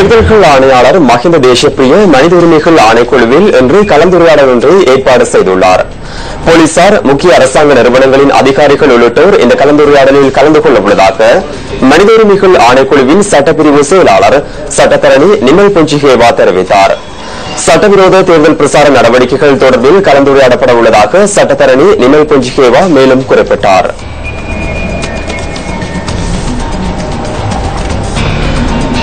தேர்தல்கள் ஆணையாளர் மஹிந்த தேசப்பிரிய மனித உரிமைகள் ஆணைக்குழுவில் இன்று கலந்துரையாடல் ஒன்றை ஏற்பாடு செய்துள்ளார். போலீசார், முக்கிய அரசாங்க நிறுவனங்களின் அதிகாரிகள் உள்ளிட்டோர் இந்த கலந்துரையாடலில் கலந்து கொள்ள உள்ளதாக மனித உரிமைகள் ஆணைக்குழுவின் சட்டப்பிரிவு செயலாளர் சட்டத்தரணி நிமல் பொஞ்சிகேவா தெரிவித்தார். சட்டவிரோத தேர்தல் பிரசார நடவடிக்கைகள் தொடர்பில் கலந்துரையாடப்பட உள்ளதாக சட்டத்தரணி நிமல் பொஞ்சிகேவா மேலும் குறிப்பிட்டார்.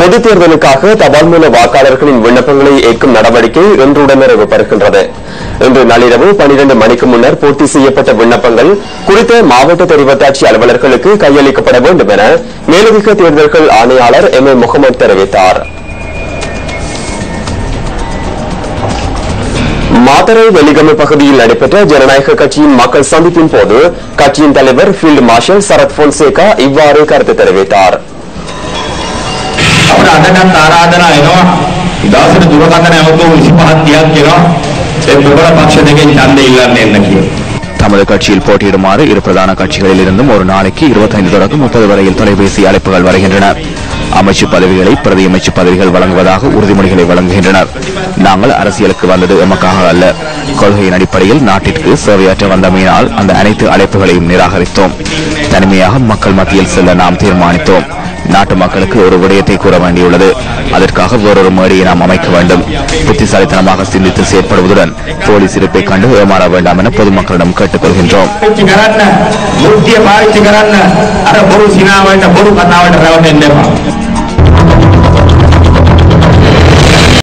பொதுத் தேர்தலுக்காக தபால் மூல வாக்காளர்களின் விண்ணப்பங்களை ஏற்கும் நடவடிக்கை இன்றுடன் நிறைவு பெறுகின்றது. இன்று நள்ளிரவு 12 மணிக்கு முன்னர் பூர்த்தி செய்யப்பட்ட விண்ணப்பங்கள் குறித்த மாவட்ட தெரிவத்தாட்சி அலுவலர்களுக்கு கையளிக்கப்பட வேண்டும் என மேலதிக தேர்தல்கள் ஆணையாளர் எம். முகமது தெரிவித்தார். மாத்தறை வெலிகம பகுதியில் நடைபெற்ற ஜனநாயக கட்சியின் மக்கள் சந்திப்பின் போது கட்சியின் தலைவர் ஃபீல்டு மார்ஷல் சரத் பொன்சேகா இவ்வாறு கருத்து தெரிவித்தார். தமது கட்சியில் போட்டியிடுமாறு இரு பிரதான கட்சிகளில் இருந்தும் ஒரு நாளைக்கு 25 தொடக்கம் 30 வரையில் தொலைபேசி அழைப்புகள் வருகின்றன. அமைச்சு பதவிகளை பிரதி அமைச்சு பதவிகள் வழங்குவதாக உறுதிமொழிகளை வழங்குகின்றனர். நாங்கள் அரசியலுக்கு வந்தது எமக்காக அல்ல, கொள்கையின் அடிப்படையில் நாட்டிற்கு சேவையாற்ற வந்தமையினால் அந்த அனைத்து அழைப்புகளையும் நிராகரித்தோம். தனிமையாக மக்கள் மத்தியில் செல்ல நாம் தீர்மானித்தோம். நாட்டு மக்களுக்கு ஒரு விடயத்தை கூற வேண்டியுள்ளது. அதற்காக வேறொரு மேடையை நாம் அமைக்க வேண்டும். புத்திசாலித்தனமாக சிந்தித்து செயற்படுவதுடன் போலீஸ் இருப்பை கண்டு ஏமாற வேண்டாம் என பொதுமக்களிடம் கேட்டுக் கொள்கின்றோம்.